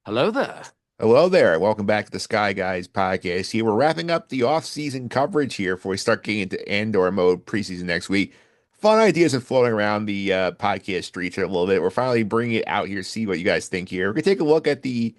Hello there. Hello there. Welcome back to the Sky Guys podcast. Here we're wrapping up the off-season coverage here before we start getting into Andor mode preseason next week. Fun ideas are floating around the podcast streets here a little bit. We're finally bringing it out here, see what you guys think here. We're gonna take a look at the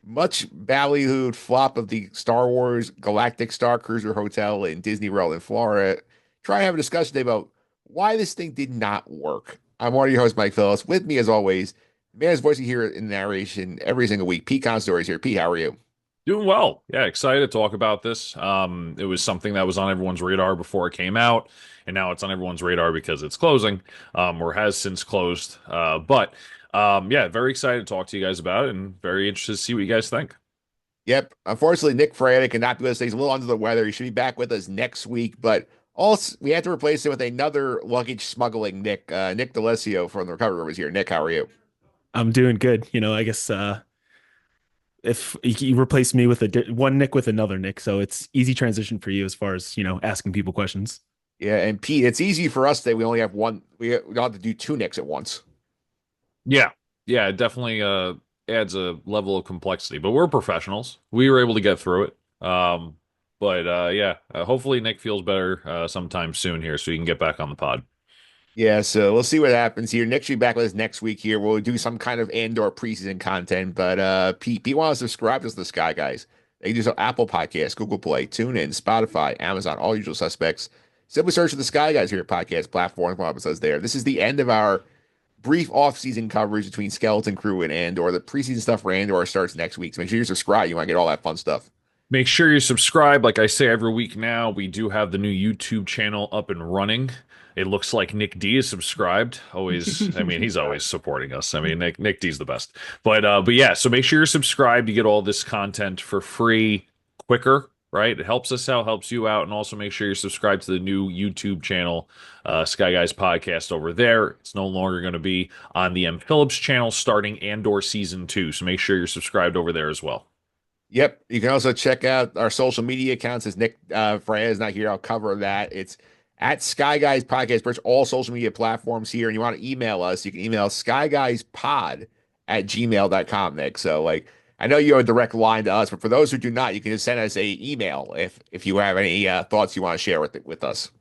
much ballyhooed flop of the Star Wars Galactic Starcruiser Hotel in Disney World in Florida. Try and have a discussion today about why this thing did not work. I'm one of your hosts, Mike Phillips. With me, as always, man's voice you hear in narration every single week. Pete Consadori is here. Pete, how are you? Doing well. Yeah, excited to talk about this. It was something that was on everyone's radar before it came out, and now it's on everyone's radar because it's closing, or has since closed. But yeah, very excited to talk to you guys about it, and very interested to see what you guys think. Yep. Unfortunately, Nick Fraietta cannot be with us. He's a little under the weather. He should be back with us next week, but also we had to replace him with another luggage smuggling Nick. Nick D'Alessio from the recovery room is here. Nick, how are you? I'm doing good. I guess if you replace me with one Nick with another Nick, so it's easy transition for you as far as, asking people questions. Yeah, and Pete, it's easy for us that we only have one. We don't have to do two Nicks at once. Yeah, yeah, it definitely adds a level of complexity, but we're professionals. We were able to get through it. But hopefully Nick feels better sometime soon here, so he can get back on the pod. Yeah, so we'll see what happens here. Nick should be back with us next week here. We'll do some kind of Andor preseason content. But Pete wants to subscribe to the Sky Guys. They can do so Apple Podcasts, Google Play, TuneIn, Spotify, Amazon, all usual suspects. Simply search for the Sky Guys here at podcast platform. One episodes there. This is the end of our brief off-season coverage between Skeleton Crew and Andor. The preseason stuff for Andor starts next week. So make sure you subscribe. You want to get all that fun stuff. Make sure you subscribe. Like I say every week now, we do have the new YouTube channel up and running. It looks like Nick D is subscribed. Always, I mean, he's always supporting us. I mean, Nick D's the best. But yeah, so make sure you're subscribed. You get all this content for free, quicker, right? It helps us out, helps you out, and also make sure you're subscribed to the new YouTube channel, Sky Guys Podcast over there. It's no longer going to be on the M. Phillips channel starting Andor season 2. So make sure you're subscribed over there as well. Yep. You can also check out our social media accounts. As Nick Fraietta is not here, I'll cover that. It's at Sky Guys Podcast, pretty much all social media platforms here. And you want to email us, you can email skyguyspod@gmail.com, Nick. So, like, I know you have a direct line to us, but for those who do not, you can just send us a email if you have any thoughts you want to share with us.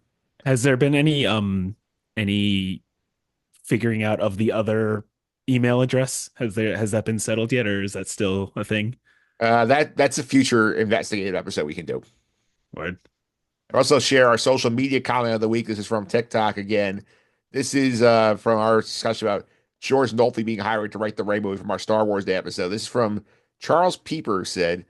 Has there been any figuring out of the other email address? Has that been settled yet, or is that still a thing? That's a future investigative episode we can do. Word. Also share our social media comment of the week. This is from TikTok again. This is from our discussion about George Nolte being hired to write the Ray movie from our Star Wars Day episode. This is from Charles Pieper said,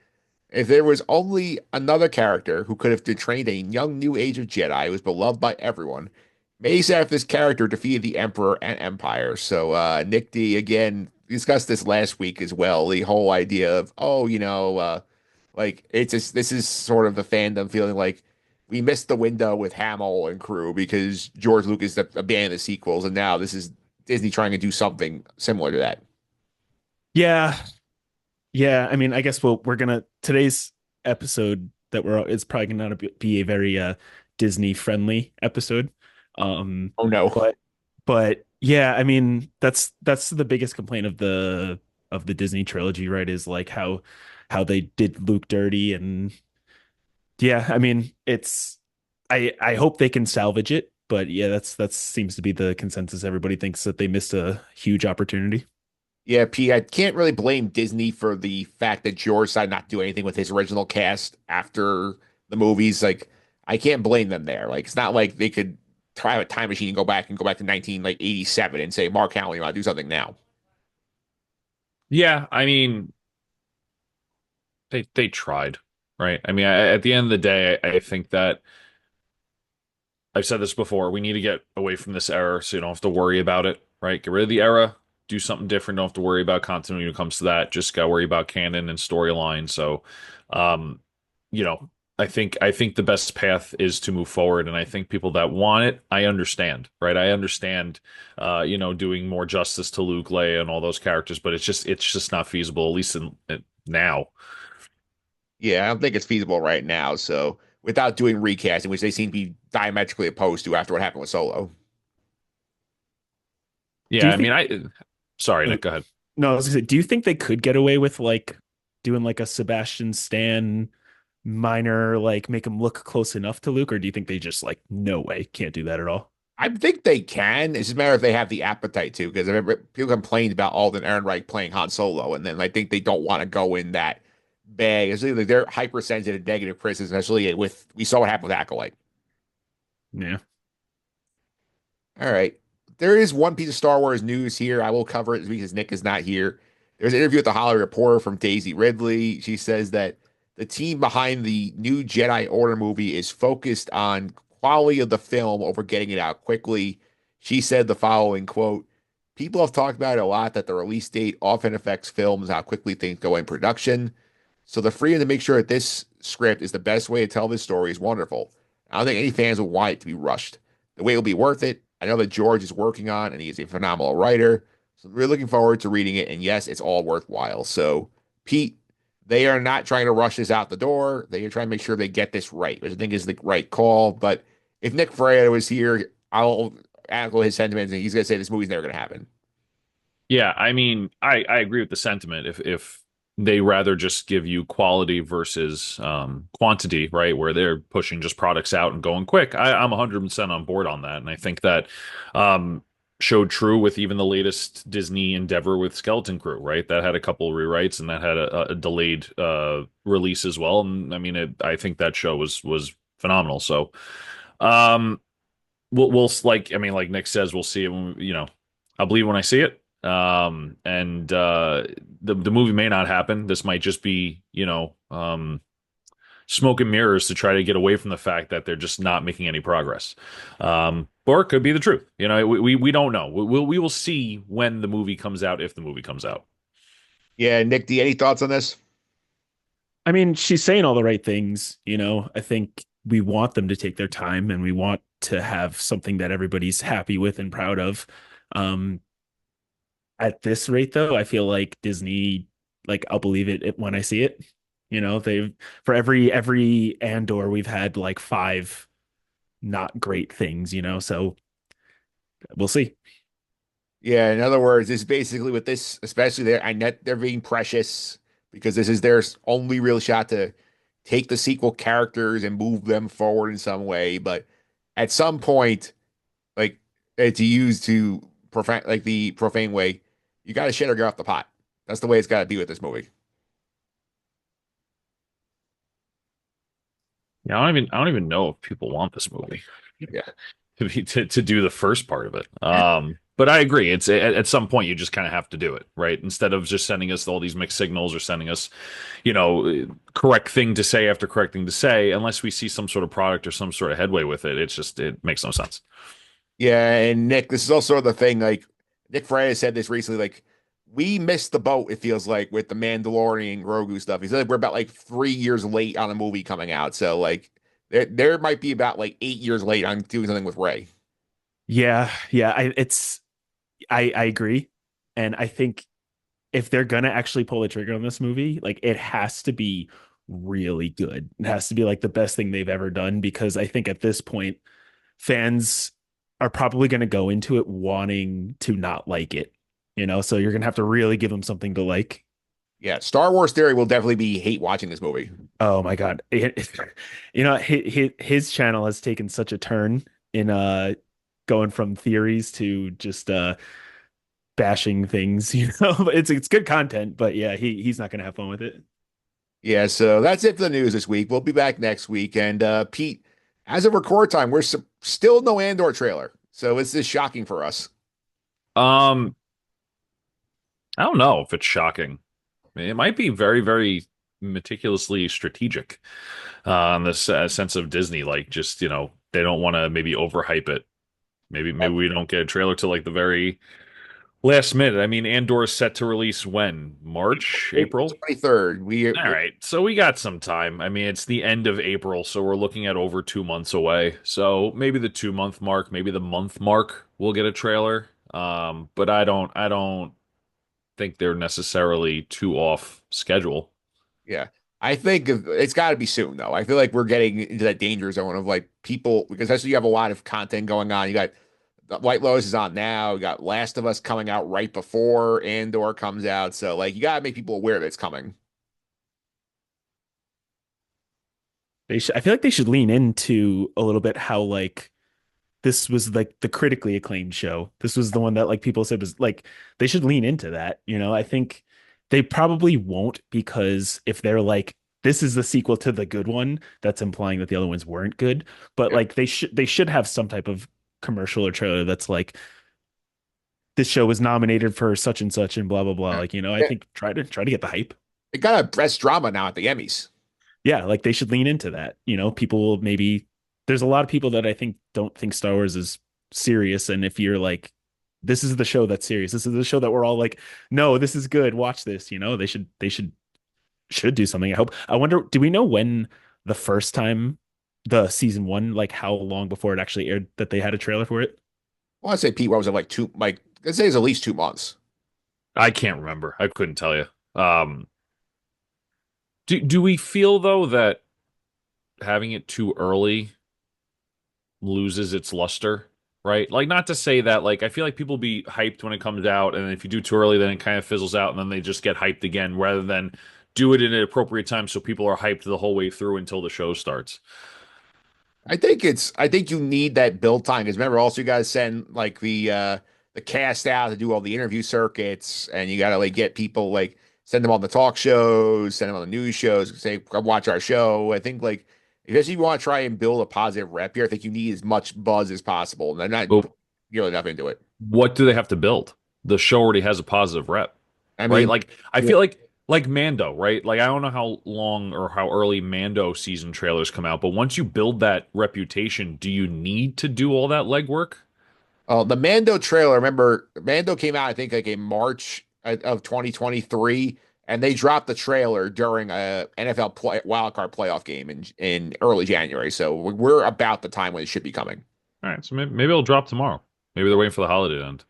if there was only another character who could have trained a young new age of Jedi who was beloved by everyone, maybe if this character defeated the Emperor and Empire. So Nick D again discussed this last week as well. The whole idea of, like it's just, this is sort of the fandom feeling like we missed the window with Hamill and crew because George Lucas abandoned the sequels, and now this is Disney trying to do something similar to that. Yeah, yeah. I mean, I guess we're gonna today's episode that we're it's probably gonna be a very Disney friendly episode. Oh no. But yeah, I mean that's the biggest complaint of the Disney trilogy, right? Is like how they did Luke dirty, and yeah, I mean it's I hope they can salvage it, but yeah, that seems to be the consensus. Everybody thinks that they missed a huge opportunity. Yeah, P, I can't really blame Disney for the fact that George decided not to do anything with his original cast after the movies. Like, I can't blame them there. Like, it's not like they could try a time machine and go back to 1987 and say, Mark Hamill, you want to do something now? Yeah, I mean, they tried, right? I mean, at the end of the day, I think that I've said this before. We need to get away from this era so you don't have to worry about it, right? Get rid of the era, do something different. Don't have to worry about continuity when it comes to that. Just got to worry about canon and storyline. So, um, you know, I think the best path is to move forward, and I think people that want it, I understand, right? I understand, doing more justice to Luke, Leia, and all those characters, but it's just not feasible, at least now. Yeah, I don't think it's feasible right now. So, without doing recasting, which they seem to be diametrically opposed to after what happened with Solo. Do Yeah, you I think? mean, sorry, Nick, go ahead. No, I was gonna say, do you think they could get away with like doing like a Sebastian Stan minor, like make him look close enough to Luke, or do you think they just like no way can't do that at all? I think they can. It's just a matter if they have the appetite to, because people complained about Alden Ehrenreich playing Han Solo, and then I think they don't want to go in that bag. It's like they're hypersensitive to negative criticism, especially with we saw what happened with Acolyte. Yeah. All right. There is one piece of Star Wars news here. I will cover it because Nick is not here. There's an interview with the Hollywood Reporter from Daisy Ridley. She says that the team behind the new Jedi Order movie is focused on quality of the film over getting it out quickly. She said the following quote, people have talked about it a lot that the release date often affects films, how quickly things go in production. So the freedom to make sure that this script is the best way to tell this story is wonderful. I don't think any fans would want it to be rushed. The way it'll be worth it. I know that George is working on, and he's a phenomenal writer. So we're looking forward to reading it. And yes, it's all worthwhile. So, Pete, they are not trying to rush this out the door. They are trying to make sure they get this right, which I think is the right call. But if Nick Fraietta was here, I'll echo his sentiments, and he's going to say this movie's never going to happen. Yeah, I mean, I agree with the sentiment. If they rather just give you quality versus quantity, right, where they're pushing just products out and going quick, I'm 100% on board on that, and I think that um, showed true with even the latest Disney endeavor with Skeleton Crew, right? That had a couple of rewrites and that had a delayed release as well, and I mean, I think that show was phenomenal. So, um, we'll like I mean, like Nick says, we'll see it when I'll believe when I see it. And the movie may not happen. This might just be, smoke and mirrors to try to get away from the fact that they're just not making any progress. Or it could be the truth. We don't know. We will see when the movie comes out, if the movie comes out. Yeah, Nick, do you any thoughts on this? I mean, she's saying all the right things, you know. I think we want them to take their time and we want to have something that everybody's happy with and proud of. Um, at this rate, though, I feel like Disney, like I'll believe it when I see it. You know, they've for every Andor, we've had like five not great things, you know. So we'll see. Yeah, in other words, it's basically with this, especially there, I net they're being precious because this is their only real shot to take the sequel characters and move them forward in some way. But at some point, like to use to profane like the profane way, you got to shit or get off the pot. That's the way it's got to be with this movie. Yeah, I don't even know if people want this movie Yeah. to do the first part of it. But I agree. It's at some point you just kind of have to do it, right? Instead of just sending us all these mixed signals or sending us, correct thing to say after correct thing to say, unless we see some sort of product or some sort of headway with it, it makes no sense. Yeah, and Nick, this is also the thing. Like Nick Fraietta said this recently. Like we missed the boat. It feels like with the Mandalorian Grogu stuff. He said like, we're about like 3 years late on a movie coming out. So like there might be about like 8 years late on doing something with Ray. Yeah, yeah. I agree, and I think if they're gonna actually pull the trigger on this movie, like it has to be really good. It has to be like the best thing they've ever done because I think at this point, fans are probably gonna go into it wanting to not like it, you know. So you're gonna have to really give them something to like. Yeah, Star Wars theory will definitely be hate watching this movie. Oh my God. His channel has taken such a turn in going from theories to just bashing things, you know. It's good content, but yeah, he's not gonna have fun with it. Yeah, so that's it for the news this week. We'll be back next week. And Pete, as of record time, we're still no Andor trailer. So this is shocking for us. Um, I don't know if it's shocking. It might be very, very meticulously strategic in this sense of Disney. Like, just they don't want to maybe overhype it. Maybe we don't get a trailer till like the very last minute. I mean, Andor is set to release when? March, April April? 23rd. All right, so we got some time. I mean, it's the end of April, so we're looking at over 2 months away. So maybe the 2 month mark, maybe the month mark, we'll get a trailer. But I don't think they're necessarily too off schedule. Yeah. I think it's got to be soon, though. I feel like we're getting into that danger zone of like people, because especially you have a lot of content going on. You got The White Lotus is on now. We got Last of Us coming out right before Andor comes out. So like you gotta make people aware that it's coming. I feel like they should lean into a little bit how like this was like the critically acclaimed show. This was the one that like people said was like they should lean into that. I think they probably won't because if they're like this is the sequel to the good one, that's implying that the other ones weren't good. But Yeah. like they should have some type of commercial or trailer that's like this show was nominated for such and such and blah blah blah. Yeah. Like, I Yeah. think try to get the hype. It got a best drama now at the Emmys. Yeah, like they should lean into that. People will maybe there's a lot of people that I think don't think Star Wars is serious. And if you're like, this is the show that's serious, this is the show that we're all like, no, this is good. Watch this. They should do something. I hope. I wonder, do we know when the first time the season one, like how long before it actually aired that they had a trailer for it? Well, I'd say Pete, what was it like let's say it's at least 2 months. I can't remember. I couldn't tell you. Do we feel though that having it too early loses its luster, right? Like, not to say that, like, I feel like people be hyped when it comes out, and if you do too early, then it kind of fizzles out, and then they just get hyped again, rather than do it at an appropriate time so people are hyped the whole way through until the show starts. I think you need that build time because remember also you gotta send like the cast out to do all the interview circuits and you gotta like get people like send them on the talk shows, send them on the news shows, say come watch our show. I think like if you want to try and build a positive rep here, I think you need as much buzz as possible. And they're not But really enough into it. what do they have to build? The show already has a positive rep, I right? mean, Like, I feel like Mando, right? Like, I don't know how long or how early Mando season trailers come out, but once you build that reputation, do you need to do all that legwork? the Mando trailer, remember, Mando came out, I think, like in March of 2023, and they dropped the trailer during a NFL wild card playoff game in early January. So we're about the time when it should be coming. All right, so maybe it'll drop tomorrow. Maybe they're waiting for the holiday to end.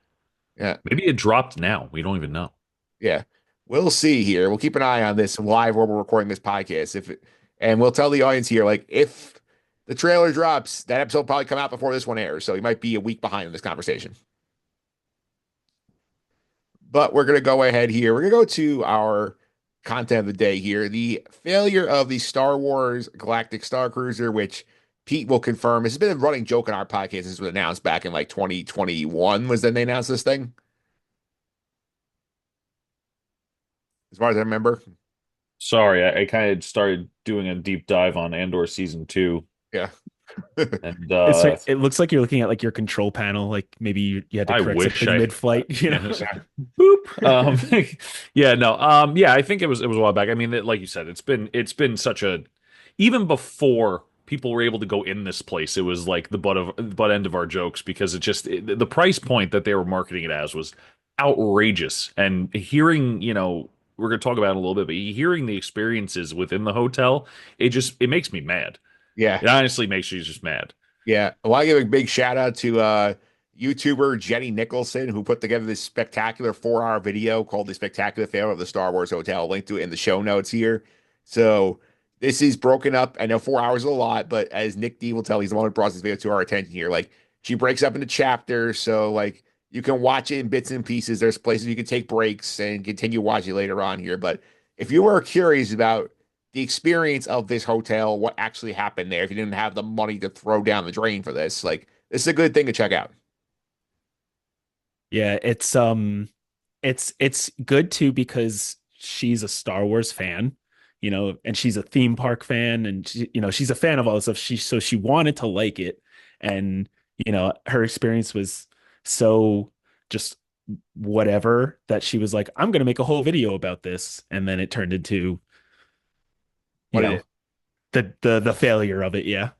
Yeah. Maybe it dropped now. We don't even know. Yeah. We'll see here. We'll keep an eye on this live while we're recording this podcast. And we'll tell the audience here, like, if the trailer drops, that episode will probably come out before this one airs. So you might be a week behind in this conversation. But we're going to go ahead here. We're going to go to our content of the day here. The failure of the Star Wars Galactic Starcruiser, which Pete will confirm. It's been a running joke on our podcast. This was announced back in like 2021 was then they announced this thing, as far as I remember. Sorry, I kind of started doing a deep dive on Andor season two, Yeah. and It looks like you're looking at like your control panel, like maybe you had to I correct wish something I mid-flight, boop. Yeah, no, yeah, I think it was a while back. I mean, like you said, it's been such a even before people were able to go in this place, it was like the butt end of our jokes because the price point that they were marketing it as was outrageous. And hearing, we're gonna talk about it a little bit, but hearing the experiences within the hotel, it makes me mad. Yeah. It honestly makes you just mad. Yeah. Well, I give a big shout out to YouTuber Jenny Nicholson, who put together this spectacular 4-hour video called The Spectacular Failure of the Star Wars Hotel. I'll link to it in the show notes here. So this is broken up. I know 4 hours is a lot, but as Nick D will tell, he's the one who brought this video to our attention here. Like she breaks up into chapters. So like you can watch it in bits and pieces. There's places you can take breaks and continue watching later on here. But if you were curious about the experience of this hotel, what actually happened there, if you didn't have the money to throw down the drain for this, like this is a good thing to check out. Yeah, it's good too because she's a Star Wars fan, and she's a theme park fan, and she's a fan of all this stuff. So she wanted to like it, and her experience was so just whatever that she was like, I'm gonna make a whole video about this, and then it turned into you What it know is. the failure of it. Yeah,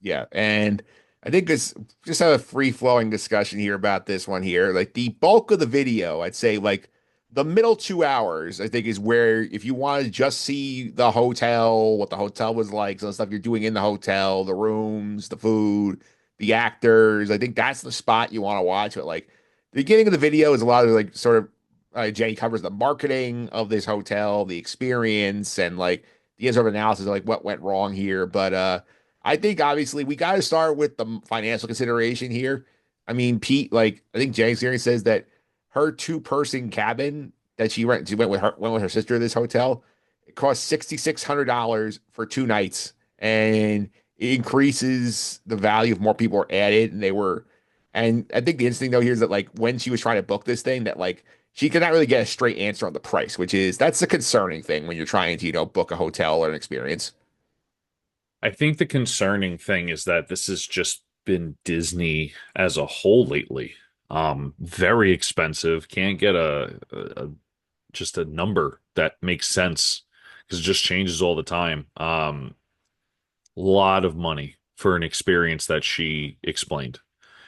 Yeah. And I think it's just have a free flowing discussion here about this one here. Like the bulk of the video, I'd say like the middle 2 hours, I think is where if you want to just see the hotel, what the hotel was like, some of the stuff you're doing in the hotel, the rooms, the food, the actors, I think that's the spot you want to watch. But like the beginning of the video is a lot of like sort of Jay covers the marketing of this hotel, the experience, and like the sort of analysis of like what went wrong here. But I think obviously we got to start with the financial consideration here. I mean, Pete, like I think Jay's here says that her two-person cabin that she went with her sister to this hotel. It cost $6,600 for 2 nights, and it increases the value if more people are added. And I think the interesting though here is that like when she was trying to book this thing, that like she could not really get a straight answer on the price, which is that's a concerning thing when you're trying to book a hotel or an experience. I think the concerning thing is that this has just been Disney as a whole lately. Very expensive. Can't get a just a number that makes sense because it just changes all the time. Lot of money for an experience that she explained.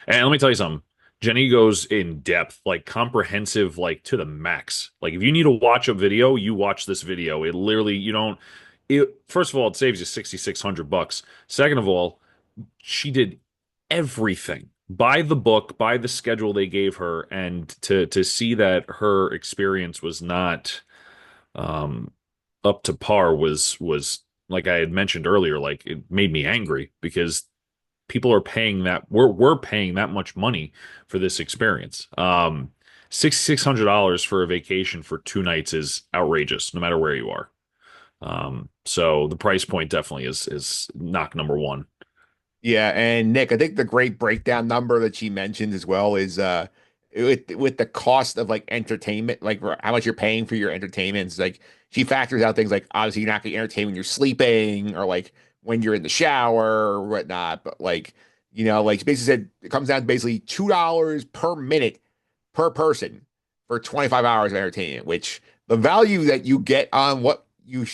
And let me tell you something. Jenny goes in depth, like comprehensive, like to the max. Like if you need to watch a video, you watch this video. It literally, you don't first of all, it saves you 6,600 bucks. Second of all, she did everything by the book, by the schedule they gave her, and to see that her experience was not um up to par was like I had mentioned earlier, like it made me angry because people are paying that we're paying that much money for this experience. $6,600 for a vacation for 2 nights is outrageous, no matter where you are. So the price point definitely is knock number one. Yeah, and Nick, I think the great breakdown number that she mentioned as well is with the cost of like entertainment, like how much you're paying for your entertainment. It's like she factors out things like obviously you're not going to entertain when you're sleeping or like when you're in the shower or whatnot. But like, like she basically said it comes down to basically $2 per minute per person for 25 hours of entertainment, which the value that you get on what you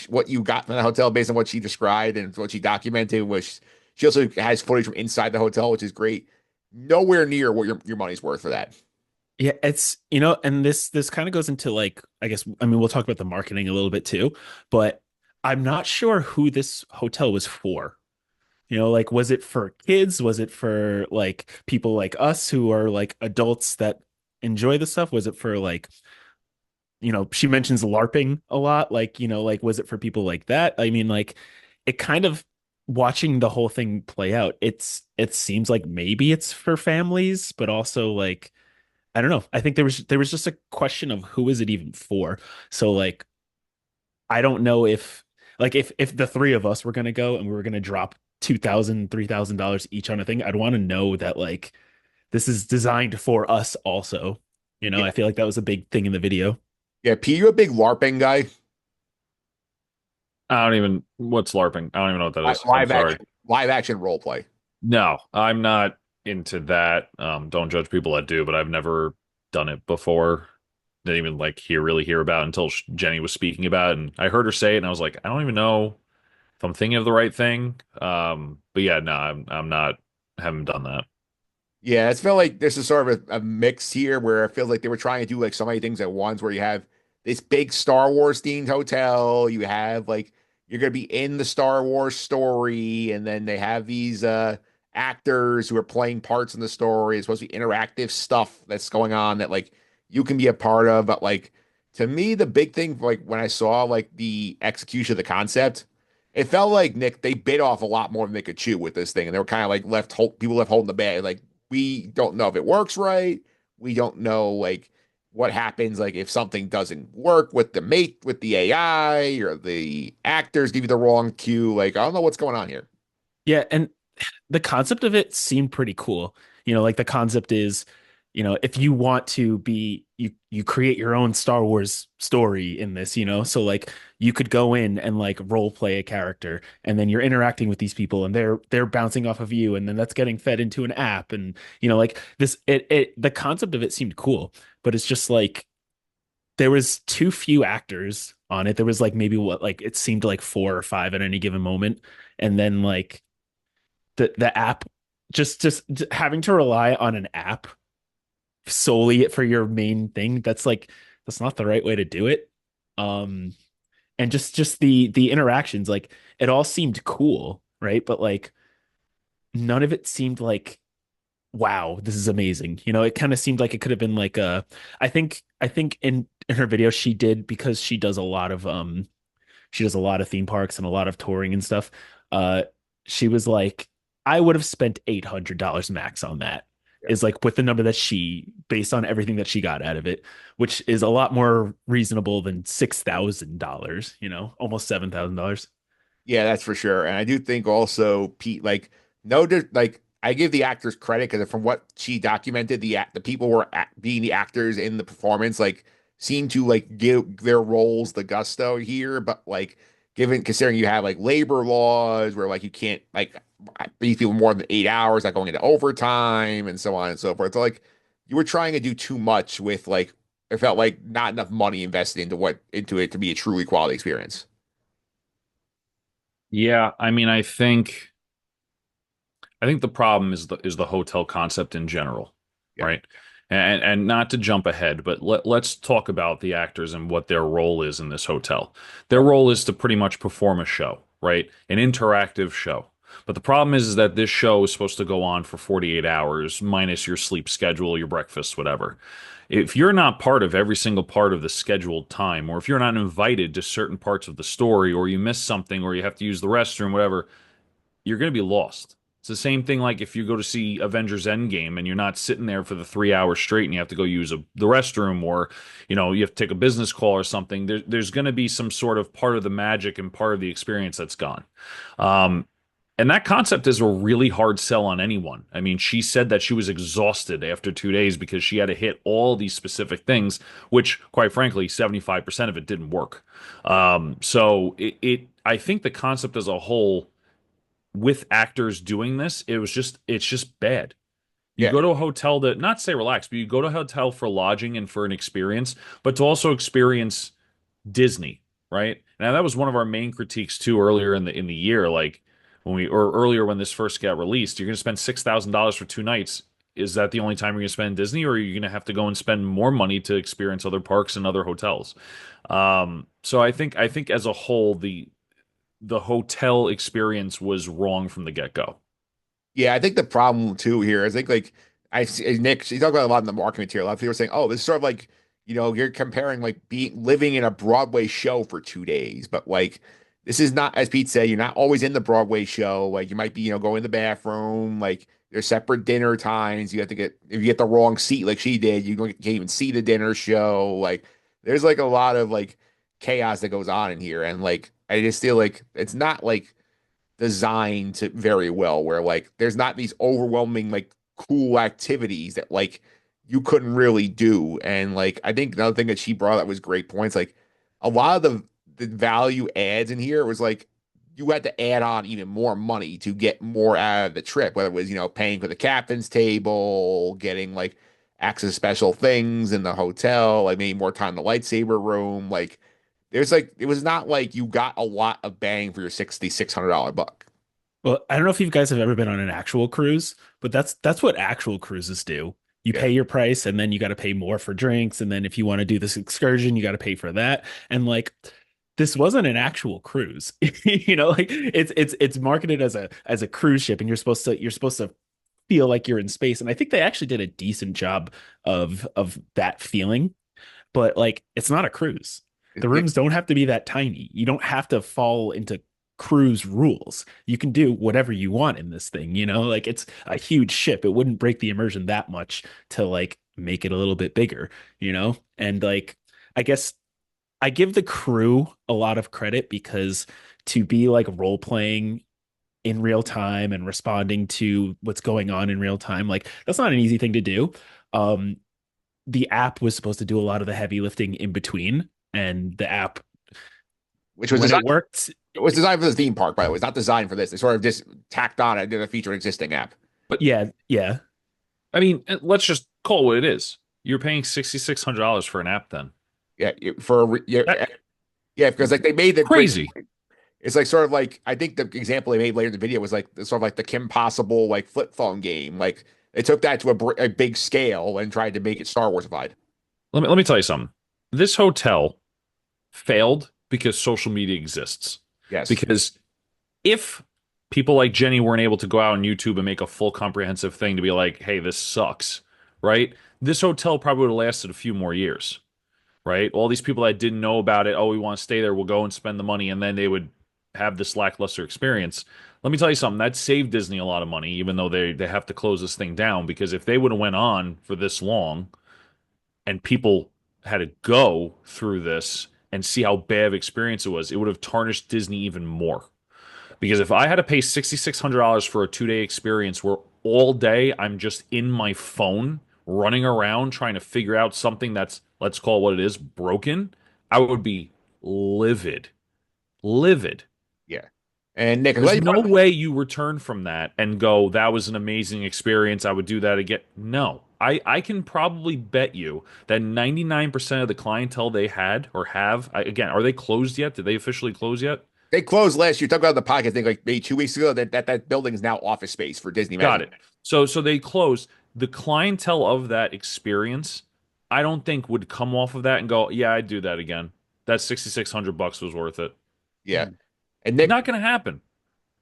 got from the hotel based on what she described and what she documented was she also has footage from inside the hotel, which is great. Nowhere near what your money's worth for that. Yeah, it's and this kind of goes into like I guess I mean we'll talk about the marketing a little bit too, but I'm not sure who this hotel was for. Like was it for kids? Was it for like people like us who are like adults that enjoy the stuff? Was it for like, she mentions LARPing a lot. Like, like was it for people like that? I mean, like it kind of watching the whole thing play out, it seems like maybe it's for families, but also like I don't know. I think there was just a question of who is it even for. So like I don't know if like if the three of us were gonna go and we were gonna drop $2,000, $3,000 each on a thing, I'd want to know that like this is designed for us also. Yeah, I feel like that was a big thing in the video. yeah. P, you a big LARPing guy? I don't even what's LARPing. I don't even know what that is. I'm Live sorry. action, live action role play. No, I'm not into that. Don't judge people that do, but I've never done it before. Didn't even like hear about it until Jenny was speaking about it, and I heard her say it, and I was like, I don't even know if I'm thinking of the right thing. But yeah, no, I'm not. Haven't done that. Yeah, it's felt like this is sort of a mix here where it feels like they were trying to do like so many things at once where you have this big Star Wars themed hotel, you have like you're gonna be in the Star Wars story, and then they have these actors who are playing parts in the story. It's supposed to be interactive stuff that's going on that like you can be a part of. But like to me, the big thing like when I saw like the execution of the concept, it felt like Nick, they bit off a lot more than they could chew with this thing, and they were kind of like people left holding the bag. Like we don't know if it works right. We don't know like what happens like if something doesn't work with the AI or the actors give you the wrong cue. Like I don't know what's going on here. Yeah, and the concept of it seemed pretty cool. Like the concept is, if you want to be you create your own Star Wars story in this, so like you could go in and like role play a character and then you're interacting with these people and they're bouncing off of you and then that's getting fed into an app and like this the concept of it seemed cool, but it's just like there was too few actors on it. There was like maybe what like it seemed like four or five at any given moment, and then like the app just having to rely on an app solely for your main thing, that's not the right way to do it. um and just the interactions, like it all seemed cool, right? But like none of it seemed like wow, this is amazing. It kind of seemed like it could have been like I think in her video she did, because she does a lot of theme parks and a lot of touring and stuff. uh she was like, I would have spent $800 max on that. Yeah. is like with the number that she based on everything that she got out of it, which is a lot more reasonable than $6,000, almost $7,000. Yeah, that's for sure. And I do think also Pete, like, no, like I give the actors credit because from what she documented, the people were being the actors in the performance, like, seem to like give their roles the gusto here. But like, given considering you have like labor laws where like you can't like these people more than 8 hours, like going into overtime and so on and so forth. So like, you were trying to do too much with like it felt like not enough money invested into it to be a truly quality experience. Yeah, I mean, I think the problem is the hotel concept in general, Yeah. right? And not to jump ahead, but let's talk about the actors and what their role is in this hotel. Their role is to pretty much perform a show, right? An interactive show. But the problem is that this show is supposed to go on for 48 hours minus your sleep schedule, your breakfast, whatever. If you're not part of every single part of the scheduled time, or if you're not invited to certain parts of the story, or you miss something, or you have to use the restroom, whatever, you're going to be lost. It's the same thing like if you go to see Avengers Endgame and you're not sitting there for the 3 hours straight and you have to go use the restroom, or you have to take a business call or something. There's going to be some sort of part of the magic and part of the experience that's gone. Um, and that concept is a really hard sell on anyone. I mean, she said that she was exhausted after 2 days because she had to hit all these specific things, which, quite frankly, 75% of it didn't work. So I think the concept as a whole with actors doing this, it's just bad. You Yeah. go to a hotel to not say relax, but you go to a hotel for lodging and for an experience, but to also experience Disney, right? Now that was one of our main critiques too earlier in the year, like or earlier when this first got released. You're going to spend $6,000 for 2 nights. Is that the only time you're going to spend in Disney, or are you going to have to go and spend more money to experience other parks and other hotels? So I think as a whole, the hotel experience was wrong from the get-go. Yeah, I think the problem too here is like I see Nick, he talked about a lot in the marketing material. A lot of people are saying, oh, this is sort of like, you're comparing like being living in a Broadway show for 2 days, but like this is not, as Pete said, you're not always in the Broadway show. Like you might be, going in the bathroom, like there's separate dinner times. You have to get if you get the wrong seat like she did, can't even see the dinner show. Like there's like a lot of like chaos that goes on in here. And like I just feel like it's not like designed to very well where like there's not these overwhelming like cool activities that like you couldn't really do. And like I think another thing that she brought up was great points. Like a lot of the value adds in here was like you had to add on even more money to get more out of the trip, whether it was, paying for the captain's table, getting like access to special things in the hotel, like maybe more time in the lightsaber room. Like there's like it was not like you got a lot of bang for your $6,600 buck. Well, I don't know if you guys have ever been on an actual cruise, but that's what actual cruises do. You Yeah. pay your price and then you got to pay more for drinks, and then if you want to do this excursion, you got to pay for that. And like this wasn't an actual cruise. Like it's marketed as a cruise ship, and you're supposed to feel like you're in space. And I think they actually did a decent job of that feeling, but like it's not a cruise. The Yeah. rooms don't have to be that tiny. You don't have to fall into cruise rules. You can do whatever you want in this thing. Like it's a huge ship. It wouldn't break the immersion that much to like make it a little bit bigger. And like I guess I give the crew a lot of credit because to be like role playing in real time and responding to what's going on in real time, like that's not an easy thing to do. Um, the app was supposed to do a lot of the heavy lifting in between, and the app, Which was when designed it worked, it was designed for the theme park, by the way. It's not designed for this. They sort of just tacked on it and did a feature an existing app. But yeah, yeah. I mean, let's just call it what it is. You're paying $6,600 for an app then. Yeah, for That yeah, because like they made the great. crazy. It's like sort of like I think the example they made later in the video was like sort of like the Kim Possible like flip phone game. Like they took that to a big scale and tried to make it Star Warsified. Let me tell you something. This hotel failed because social media exists. Yes. Because if people like Jenny weren't able to go out on YouTube and make a full comprehensive thing to be like, hey, this sucks, right? This hotel probably would have lasted a few more years, right? All these people that didn't know about it, oh, we want to stay there, we'll go and spend the money, and then they would have this lackluster experience. Let me tell you something, that saved Disney a lot of money, even though they have to close this thing down, because if they would have went on for this long and people had to go through this and see how bad of experience it was, it would have tarnished Disney even more. Because if I had to pay $6,600 for a 2 day experience where all day I'm just in my phone running around trying to figure out something that's, let's call it what it is, broken, I would be livid. Livid. Yeah. And Nick, I'm glad There's you no brought way you return from that and go, that was an amazing experience. I would do that again. No. I can probably bet you that 99% of the clientele they had or have, again, are they closed yet? Did they officially close yet? They closed last year. Talk about the podcast, I think like maybe 2 weeks ago. That building is now office space for Disney Got Magic. it. So they closed. The clientele of that experience, I don't think would come off of that and go, yeah, I'd do that again. That 6,600 bucks was worth it. Yeah. And Not going to happen.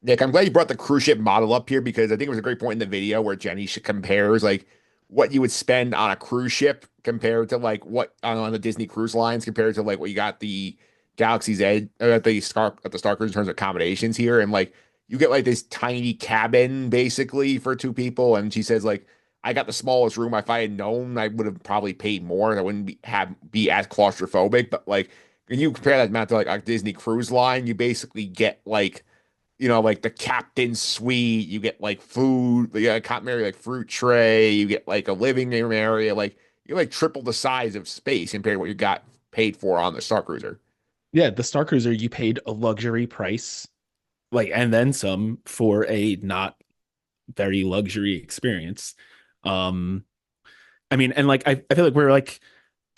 Nick, I'm glad you brought the cruise ship model up here because I think it was a great point in the video where Jenny compares like what you would spend on a cruise ship compared to like what on the Disney cruise lines compared to like what you got the Galaxy's Edge at the Star Cruise in terms of accommodations here. And like you get like this tiny cabin basically for two people. And she says like I got the smallest room. If I had known, I would have probably paid more. I wouldn't be as claustrophobic. But like when you compare that amount to like a Disney cruise line, you basically get like like the captain's suite, you get like food, the complimentary like fruit tray, you get like a living room area, like you like triple the size of space compared to what you got paid for on the Star Cruiser. Yeah, the Star Cruiser, you paid a luxury price, like, and then some for a not very luxury experience. Um, I mean, and like I feel like we're like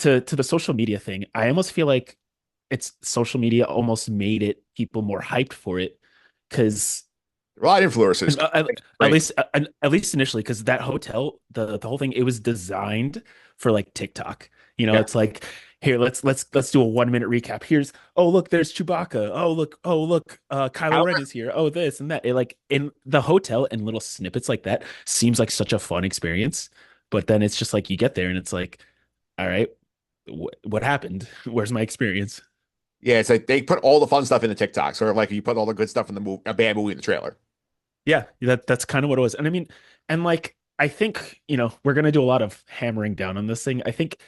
to the social media thing, I almost feel like it's social media almost made it people more hyped for it because A lot of influencers, at right? least at least initially, because that hotel, the whole thing, it was designed for like TikTok. Yeah. It's like, here, let's do a 1 minute recap. Here's, oh look, there's Chewbacca. Oh look, Kylo Ren is here. Oh, this and that. It, like in the hotel and little snippets like that seems like such a fun experience. But then it's just like you get there and it's like, all right, what happened? Where's my experience? Yeah, it's like they put all the fun stuff in the TikTok, sort of like you put all the good stuff in the movie, a bad movie in the trailer. Yeah, that's kind of what it was. And I mean, and like I think, we're gonna do a lot of hammering down on this thing. I think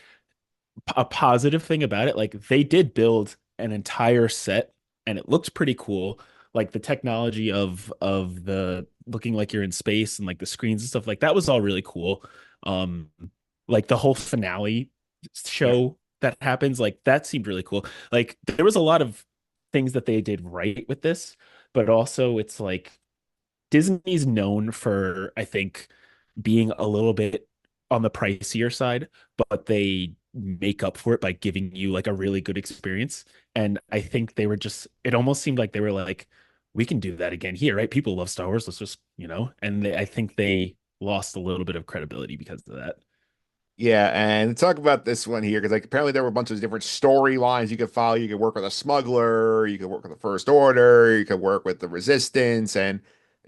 a positive thing about it, like they did build an entire set and it looks pretty cool. Like the technology of the looking like you're in space and like the screens and stuff like that was all really cool. Um, like the whole finale Yeah. show that happens, like that seemed really cool. Like there was a lot of things that they did right with this, but also it's like Disney's known for, I think, being a little bit on the pricier side, but they make up for it by giving you like a really good experience. And I think they were just, it almost seemed like they were like, we can do that again here, right? People love Star Wars. Let's just, and I think they lost a little bit of credibility because of that. Yeah, and talk about this one here because like apparently there were a bunch of different storylines you could follow. You could work with a smuggler, you could work with the First Order, you could work with the Resistance, and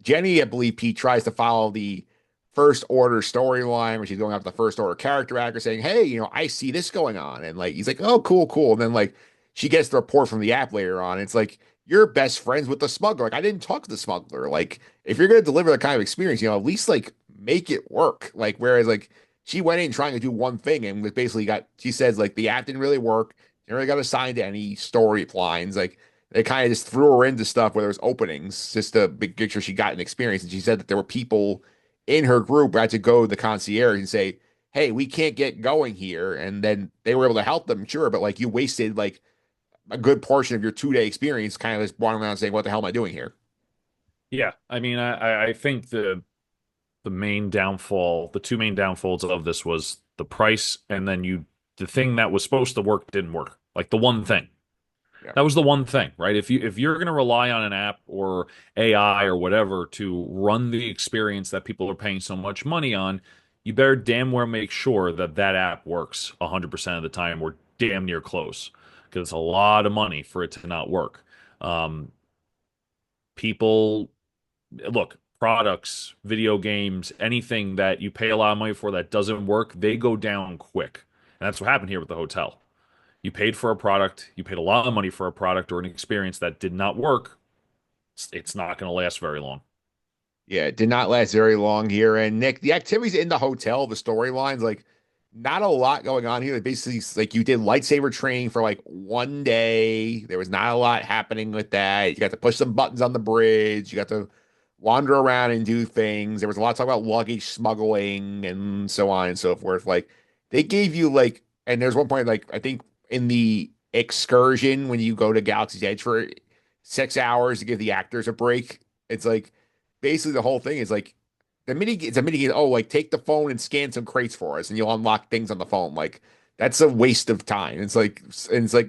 Jenny, I believe Pete tries to follow the First Order storyline where she's going after the First Order character actor saying, "Hey, I see this going on," and like he's like, "Oh, cool, cool," and then like she gets the report from the app later on. It's like you're best friends with the smuggler. Like I didn't talk to the smuggler. Like if you're gonna deliver that kind of experience, at least like make it work. Like whereas like she went in trying to do one thing and was basically she says like the app didn't really work. She never got assigned to any story lines. Like they kind of just threw her into stuff where there was openings just to make sure she got an experience. And she said that there were people in her group who had to go to the concierge and say, "Hey, we can't get going here." And then they were able to help them, sure, but like you wasted like a good portion of your 2 day experience kind of just wandering around saying, "What the hell am I doing here?" Yeah. I mean, I think the main downfall, the two main downfalls of this was the price, and then the thing that was supposed to work didn't work. Like the one thing. Yeah. That was the one thing, right? If you're going to rely on an app or AI or whatever to run the experience that people are paying so much money on, you better damn well make sure that that app works 100% of the time or damn near close, because it's a lot of money for it to not work. Um, People look, products, video games, anything that you pay a lot of money for that doesn't work, they go down quick. And that's what happened here with the hotel. You paid for a product, you paid a lot of money for a product or an experience that did not work. It's not going to last very long. Yeah, it did not last very long here. And Nick, the activities in the hotel, the storylines, like not a lot going on here. Like, basically, like you did lightsaber training for like one day. There was not a lot happening with that. You got to push some buttons on the bridge. You got to wander around and do things. There was a lot of talk about luggage smuggling and so on and so forth. Like they gave you like, and there's one point like I think in the excursion when you go to Galaxy's Edge for 6 hours to give the actors a break. It's like basically the whole thing is like it's a mini game. Oh, like take the phone and scan some crates for us, and you'll unlock things on the phone. Like that's a waste of time. It's like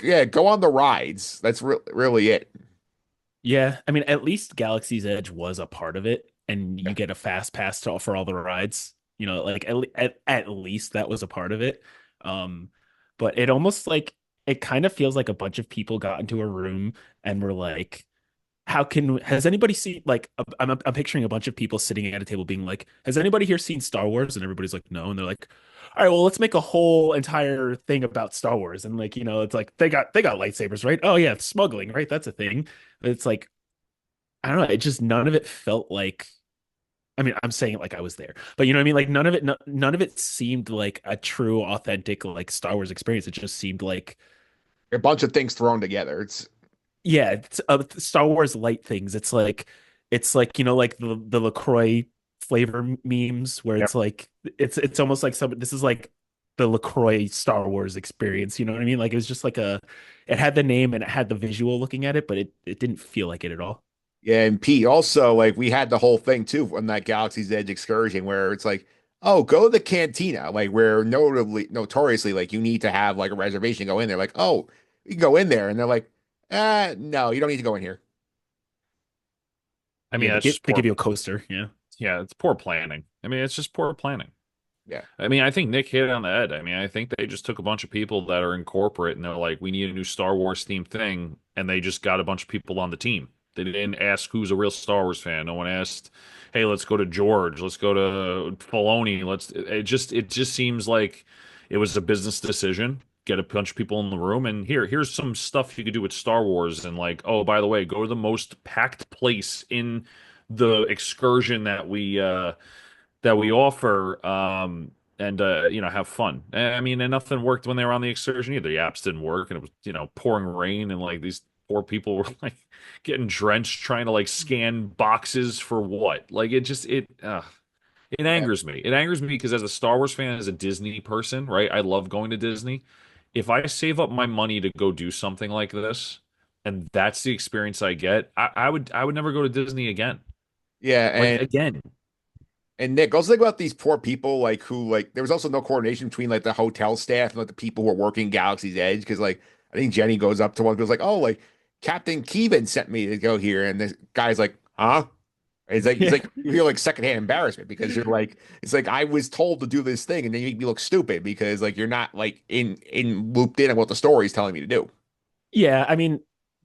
yeah, go on the rides. That's really it. Yeah, I mean, at least Galaxy's Edge was a part of it, and you get a fast pass to for all the rides. You know, like at least that was a part of it. Um, but it almost like it kind of feels like a bunch of people got into a room and were like, how can has anybody seen like I'm picturing a bunch of people sitting at a table being like, has anybody here seen Star Wars? And everybody's like, no, and they're like, all right, well, let's make a whole entire thing about Star Wars. And like, it's like they got lightsabers, right? Oh yeah, it's smuggling, right? That's a thing. But it's like, I don't know, it just none of it felt like, I mean, I'm saying it like I was there, but you know what I mean? Like none of it seemed like a true, authentic like Star Wars experience. It just seemed like, A bunch of things thrown together. It's yeah, it's Star Wars light things. It's like like the LaCroix flavor memes where yeah, it's almost like this is like the LaCroix Star Wars experience. You know what I mean? Like it was just like it had the name and it had the visual looking at it, but it didn't feel like it at all. yeah. And Pete, also like we had the whole thing too on that Galaxy's Edge excursion where it's like, oh, go to the cantina, like where notoriously like you need to have like a reservation to go in there. Like, oh, you can go in there, and they're like, no, you don't need to go in here. I mean, Yeah, they that's give just they poor. give you a coaster. Yeah. Yeah, it's poor planning. I mean, it's just poor planning. Yeah. I mean, I think Nick hit it on the head. I mean, I think they just took a bunch of people that are in corporate and they're like, we need a new Star Wars themed thing. And they just got a bunch of people on the team. They didn't ask who's a real Star Wars fan. No one asked, hey, let's go to George. Let's go to Filoni. It just seems like it was a business decision. Get a bunch of people in the room and here's some stuff you could do with Star Wars. And like, oh, by the way, go to the most packed place in the excursion that we offer and have fun. I mean, and nothing worked when they were on the excursion either. The apps didn't work and it was pouring rain and like these poor people were like getting drenched trying to like scan boxes for what? Like it Yeah. angers me. It angers me because as a Star Wars fan, as a Disney person, right? I love going to Disney. If I save up my money to go do something like this and that's the experience I get, I would never go to Disney again. Yeah, Like and again. Nick, also think about these poor people like who like there was also no coordination between like the hotel staff and like the people who are working Galaxy's Edge because like I think Jenny goes up to one goes like, oh, like Captain Keevan sent me to go here, and this guy's like, huh? And it's like you feel like secondhand embarrassment because you're like it's like I was told to do this thing and then you make me look stupid because like you're not like in looped in on what the story is telling me to do. Yeah, I mean,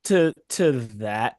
to that,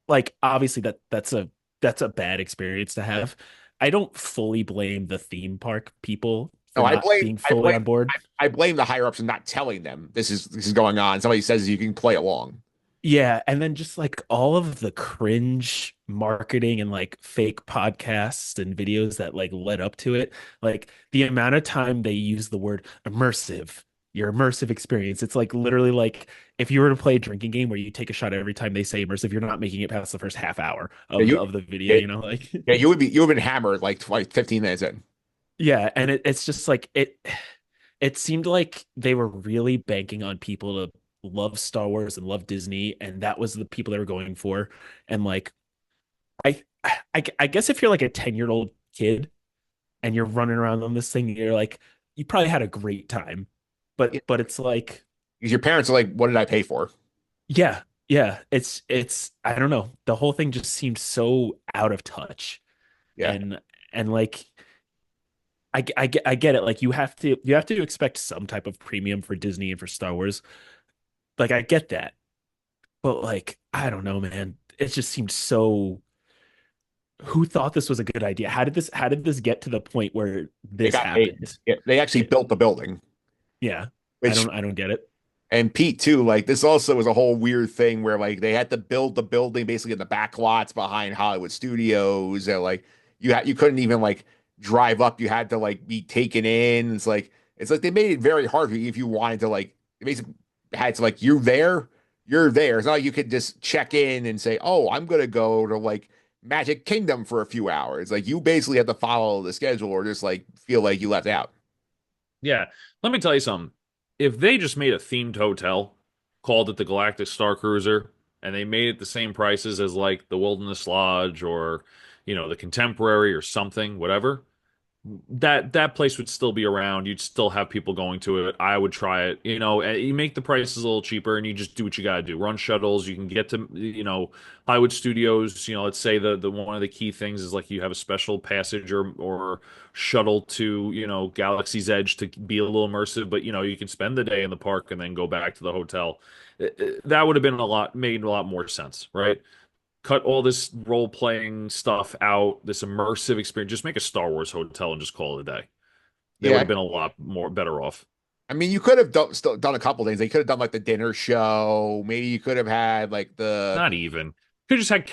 like obviously that's a bad experience to have. I don't fully blame the theme park people No, for not being fully on board. I blame the higher ups for not telling them this is going on. Somebody says you can play along. Yeah, and then just like all of the cringe marketing and like fake podcasts and videos that like led up to it, like the amount of time they use the word immersive, your immersive experience. It's like literally like if you were to play a drinking game where you take a shot every time they say immersive, you're not making it past the first half hour Yeah, of the video, yeah, like yeah, you would have been hammered like 15 minutes in. yeah, and it's just like it seemed like they were really banking on people to love Star Wars and love Disney, and that was the people they were going for. And like I I guess if you're like a 10-year-old kid and you're running around on this thing, you're like you probably had a great time. Yeah, But it's like because your parents are like, what did I pay for? yeah, yeah, it's I don't know. The whole thing just seemed so out of touch. Yeah. And like I get it. Like you have to expect some type of premium for Disney and for Star Wars. Like I get that. But like I don't know, man. It just seemed so who thought this was a good idea? How did this get to the point where They this got paid. happened? Yeah, they actually It- built the building, yeah. I which don't I don't get it. And Pete too, like this also was a whole weird thing where like they had to build the building basically in the back lots behind Hollywood Studios, and like you couldn't even like drive up. You had to like be taken in. It's like they made it very hard for you if you wanted to like they basically had to like you're there. It's not like you could just check in and say, oh, I'm gonna go to like Magic Kingdom for a few hours. Like you basically have to follow the schedule or just like feel like you left out. Yeah, let me tell you something. If they just made a themed hotel, called it the Galactic Starcruiser, and they made it the same prices as like the Wilderness Lodge or, the Contemporary or something, whatever, that place would still be around. You'd still have people going to it. I would try it. You make the prices a little cheaper, and you just do what you got to do. Run shuttles. You can get to Hollywood Studios. Let's say the one of the key things is like you have a special passage or shuttle to Galaxy's Edge to be a little immersive. But you can spend the day in the park and then go back to the hotel. That would have been made a lot more sense, right? Cut all this role playing stuff out, this immersive experience. Just make a Star Wars hotel and just call it a day. They would Yeah, have been a lot more better off. I mean, you could have still done a couple things. They could have done like the dinner show. Maybe you could have had like the Not even. Could just had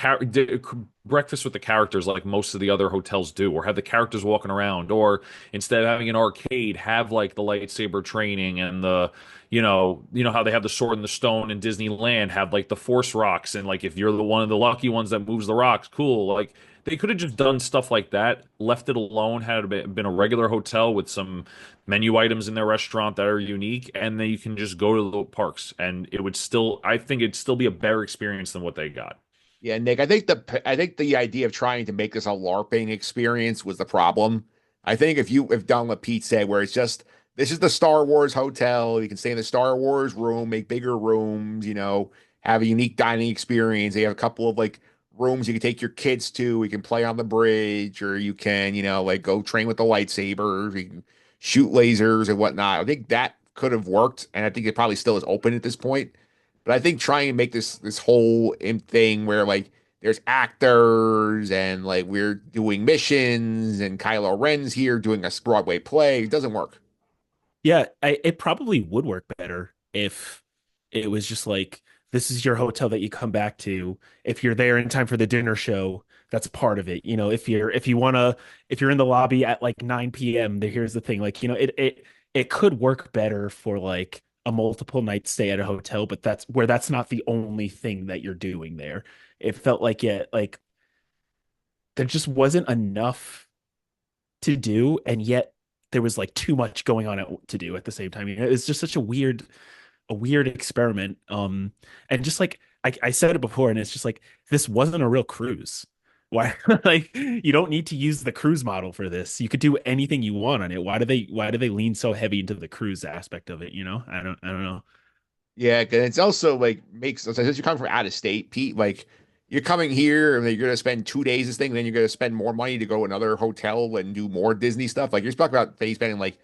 breakfast with the characters like most of the other hotels do, or have the characters walking around, or instead of having an arcade, have like the lightsaber training and how they have the sword and the stone in Disneyland, have like the force rocks, and like if you're the one of the lucky ones that moves the rocks, cool. Like they could have just done stuff like that, left it alone, had it been a regular hotel with some menu items in their restaurant that are unique, and then you can just go to the parks, and I think it'd still be a better experience than what they got. Yeah, Nick, I think the idea of trying to make this a LARPing experience was the problem. I think if you have done what Pete said, where it's just this is the Star Wars hotel, you can stay in the Star Wars room, make bigger rooms, have a unique dining experience. They have a couple of like rooms you can take your kids to. You can play on the bridge, or you can, like go train with the lightsabers, you can shoot lasers and whatnot. I think that could have worked, and I think it probably still is open at this point. But I think trying to make this whole thing where like there's actors and like we're doing missions and Kylo Ren's here doing a Broadway play, it doesn't work. Yeah, it probably would work better if it was just like this is your hotel that you come back to. If you're there in time for the dinner show, that's part of it. If you're in the lobby at like 9 p.m., here's the thing. Like, it could work better for like a multiple night stay at a hotel, but that's not the only thing that you're doing there. It felt like there just wasn't enough to do, and yet there was like too much going on to do at the same time. It's just such a weird experiment. And just like I said it before, and it's just like this wasn't a real cruise. Why? Like you don't need to use the cruise model for this. You could do anything you want on it. Why do they lean so heavy into the cruise aspect of it? I don't know. Yeah, and it's also like makes since you're coming from out of state, Pete, like you're coming here and you're gonna spend 2 days this thing, then you're gonna spend more money to go to another hotel and do more Disney stuff. Like you're talking about they spending like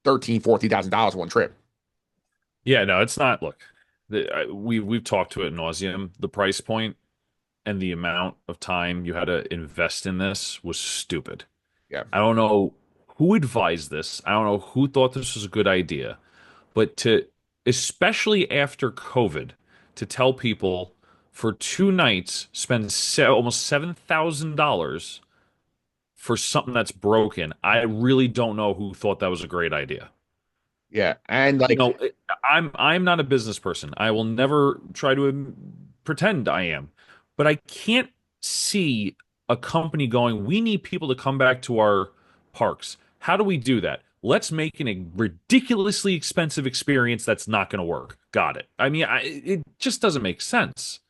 13, $14,000 one trip. Yeah, no, it's not. Look, we've talked to it ad nauseum. The price point and the amount of time you had to invest in this was stupid. Yeah. I don't know who advised this. I don't know who thought this was a good idea, but especially after COVID, to tell people for 2 nights spend almost $7,000 for something that's broken. I really don't know who thought that was a great idea. Yeah. And You like know, I'm not a business person. I will never try to pretend I am, but I can't see a company going, we need people to come back to our parks. How do we do that? Let's make a ridiculously expensive experience that's not going to work. Got it. I mean, it just doesn't make sense.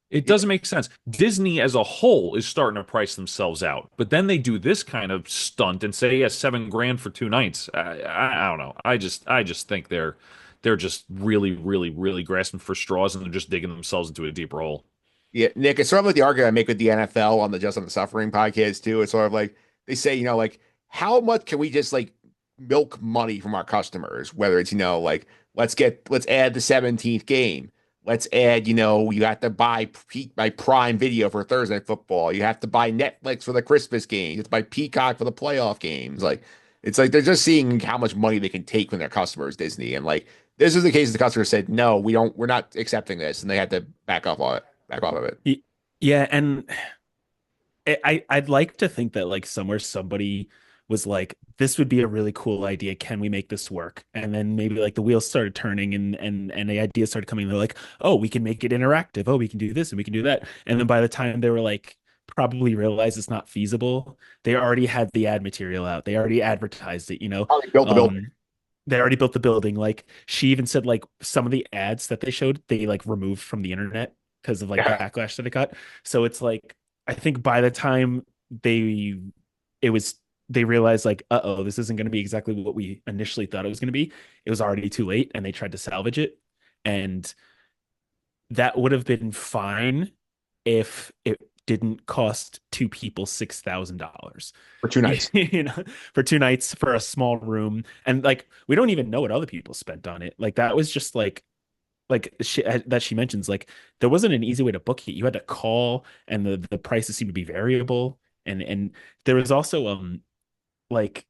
It yeah, doesn't make sense. Disney as a whole is starting to price themselves out, but then they do this kind of stunt and say, "Yeah, 7 grand for 2 nights." I don't know. I just think they're just really, really, really grasping for straws, and they're just digging themselves into a deeper hole. yeah, Nick, it's sort of like the argument I make with the NFL on the Just on the Suffering podcast too. It's sort of like they say, like how much can we just like milk money from our customers? Whether it's, like let's add the 17th game. Let's add, you have to buy Prime Video for Thursday Night Football. You have to buy Netflix for the Christmas games. You have to buy Peacock for the playoff games. Like it's like they're just seeing how much money they can take from their customers, Disney. And like This is the case the customer said, no, we're not accepting this, and they had to back off of it. Y- Yeah, and I'd like to think that like somewhere somebody was like, this would be a really cool idea. Can we make this work? And then maybe like the wheels started turning and the ideas started coming. They're like, oh, we can make it interactive. Oh, we can do this and we can do that. And then by the time they were like probably realized it's not feasible, they already had the ad material out. They already advertised it, you know. Probably built the building. They already built the building. Like she even said like some of the ads that they showed, they like removed from the internet because of like Yeah, backlash that it got. So it's like I think by the time they it was they realized like, uh-oh, this isn't going to be exactly what we initially thought it was going to be. It was already too late and they tried to salvage it. And that would have been fine if it didn't cost two people $6,000. for 2 nights. You know, for 2 nights for a small room. And like we don't even know what other people spent on it. Like that was just like she mentions like there wasn't an easy way to book it. You had to call and the prices seemed to be variable. And there was also like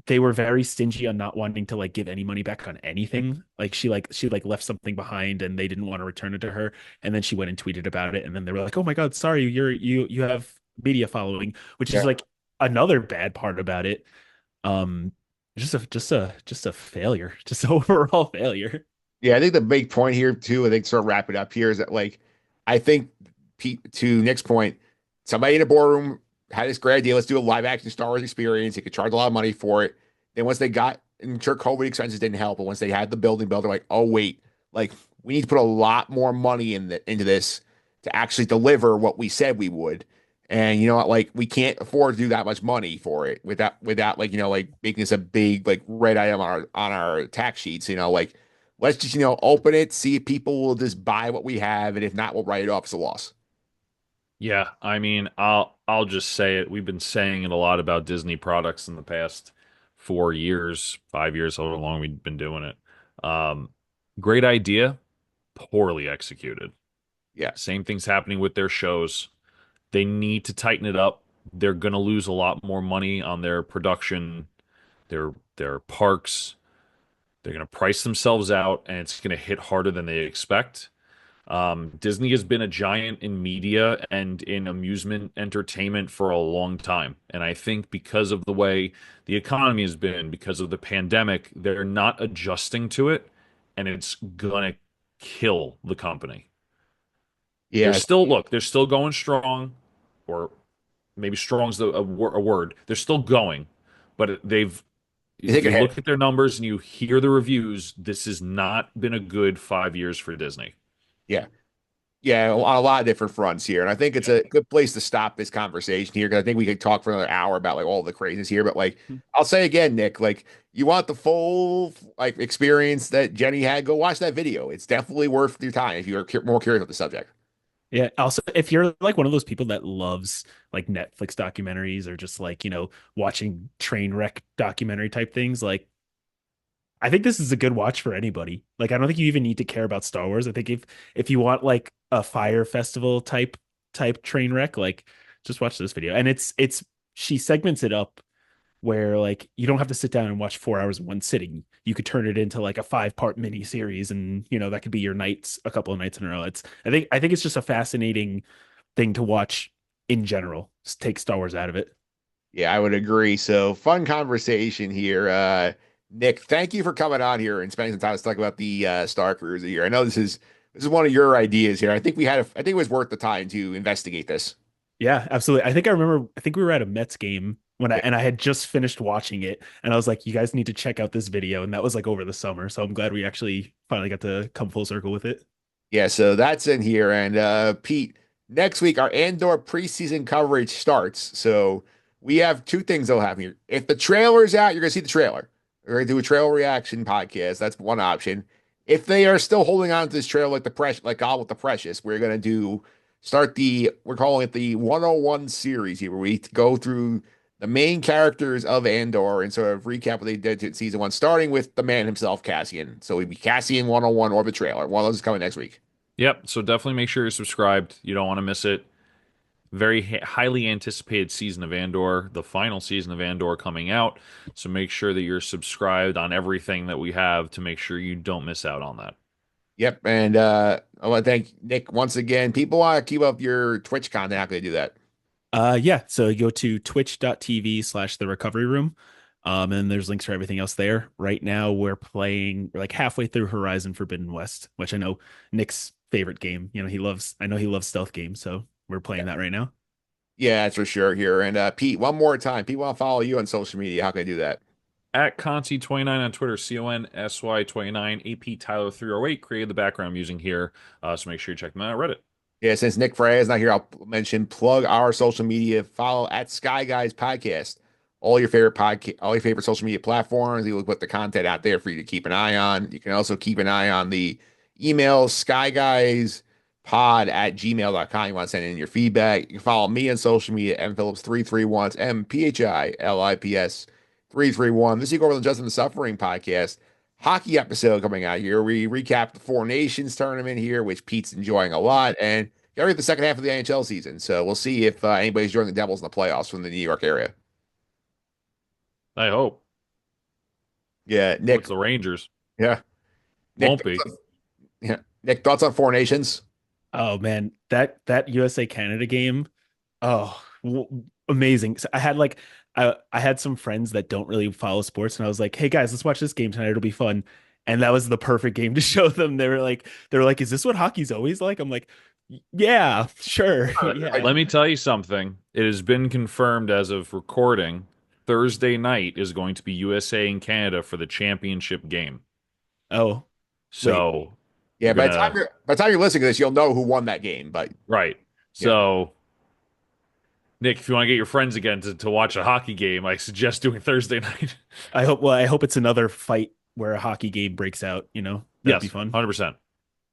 they were very stingy on not wanting to like give any money back on anything. Like she left something behind and they didn't want to return it to her. And then she went and tweeted about it. And then they were like, "Oh my God, sorry, you have media following," which is Yeah. like another bad part about it. Um, just a failure, just overall failure. Yeah, I think the big point here too, I think sort of wrap it up here is that like I think Pete to Nick's point, somebody in a boardroom had this great idea. Let's do a live action Star Wars experience. They could charge a lot of money for it. Then once they got, and sure, COVID expenses didn't help, but once they had the building built, they're like, oh wait, like we need to put a lot more money into this to actually deliver what we said we would. And you know what, like we can't afford to do that much money for it without like like making this a big like red item on our tax sheets. Like let's just open it, see if people will just buy what we have, and if not, we'll write it off as a loss. Yeah, I mean, I'll just say it. We've been saying it a lot about Disney products in the past 4 years, 5 years, however long we've been doing it. Um, Great idea, poorly executed. Yeah, Same thing's happening with their shows. They need to tighten it up. They're going to lose a lot more money on their production, their parks. They're going to price themselves out, and it's going to hit harder than they expect. Disney has been a giant in media and in amusement entertainment for a long time. And I think because of the way the economy has been, because of the pandemic, they're not adjusting to it, and it's gonna kill the company. yeah, They're still going strong, or maybe strong's a word. They're still going, but they if take a you hit. look at their numbers and you hear the reviews, this has not been a good 5 years for Disney. Yeah, yeah, on a lot of different fronts here, and I think it's a good place to stop this conversation here because I think we could talk for another hour about like all the craziness here. But like, I'll say again, Nick, like you want the full like experience that Jenny had, go watch that video. It's definitely worth your time if you're more curious about the subject. Yeah. Also, if you're like one of those people that loves like Netflix documentaries or just like, watching train wreck documentary type things, like I think this is a good watch for anybody. Like I don't think you even need to care about Star Wars. I think if you want like a fire festival type train wreck, like just watch this video. And it's she segments it up where like you don't have to sit down and watch 4 hours in one sitting. You could turn it into like a 5-part mini series, and that could be your nights, a couple of nights in a row. I think it's just a fascinating thing to watch in general. Just take Star Wars out of it. Yeah, I would agree. So fun conversation here. Nick, thank you for coming on here and spending some time to talk about the Star Cruiser here. I know this is one of your ideas here. I think it was worth the time to investigate this. Yeah, absolutely. I think we were at a Mets game and I had just finished watching it and I was like, you guys need to check out this video. And that was like over the summer. So I'm glad we actually finally got to come full circle with it. Yeah, so that's in here. And Pete, next week our Andor preseason coverage starts. So we have two things that'll happen here. If the trailer's out, you're gonna see the trailer. We're gonna do a trailer reaction podcast. That's one option. If they are still holding on to this trailer like the precious, like God with the Precious, we're gonna we're calling it the 101 series here, where we go through the main characters of Andor and sort of recap what they did to season one, starting with the man himself, Cassian. So we'd be Cassian 101 or the trailer. One of those is coming next week. Yep. So definitely make sure you're subscribed. You don't want to miss it. Very highly anticipated season of Andor, the final season of Andor coming out. So make sure that you're subscribed on everything that we have to make sure you don't miss out on that. Yep. And I want to thank Nick once again. People want to keep up your Twitch content. How can they do that? Yeah, so you go to twitch.tv/the recovery room. And there's links for everything else there. Right now we're like halfway through Horizon Forbidden West, which I know Nick's favorite game. I know he loves stealth games, so we're playing that right now. Yeah, that's for sure here. And Pete, one more time. People want to follow you on social media. How can I do that? At Consi29 on Twitter, CONSY29, AP Tyler 308 created the background I'm using here. So make sure you check them out on Reddit. Yeah, since Nick Fraietta is not here, I'll mention plug our social media. Follow at Sky Guys Podcast. All your favorite social media platforms. You'll put the content out there for you to keep an eye on. You can also keep an eye on the email skyguyspod@gmail.com. You want to send in your feedback. You can follow me on social media, M Phillips 331. It's MPHILIPS 331. This week over the Justin the Suffering podcast hockey episode coming out here. We recap the Four Nations tournament here, which Pete's enjoying a lot, and get ready for the second half of the NHL season. So we'll see if anybody's joining the Devils in the playoffs from the New York area. I hope. Yeah, What's Nick. the Rangers? Yeah, Nick. Won't be. Yeah, Nick. Thoughts on Four Nations? Oh man, that USA Canada game. Oh, amazing. So I had some friends that don't really follow sports, and I was like, "Hey guys, let's watch this game tonight. It'll be fun." And that was the perfect game to show them. They were like, "Is this what hockey's always like?" I'm like, "Yeah, sure, yeah." Let me tell you something. It has been confirmed as of recording. Thursday night is going to be USA and Canada for the championship game. Oh, wait, So Yeah, we're gonna, by the time you're listening to this, you'll know who won that game. But right. yeah, So Nick, if you want to get your friends again to watch a hockey game, I suggest doing Thursday night. I hope it's another fight where a hockey game breaks out. That'd be Yes, fun. 100%.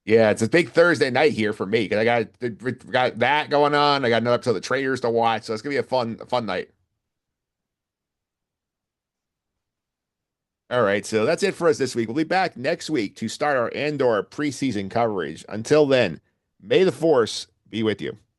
yeah, it's a big Thursday night here for me because got that going on. I got another episode of the Traders to watch, so it's gonna be a fun night. All right, so that's it for us this week. We'll be back next week to start our Andor preseason coverage. Until then, may the Force be with you.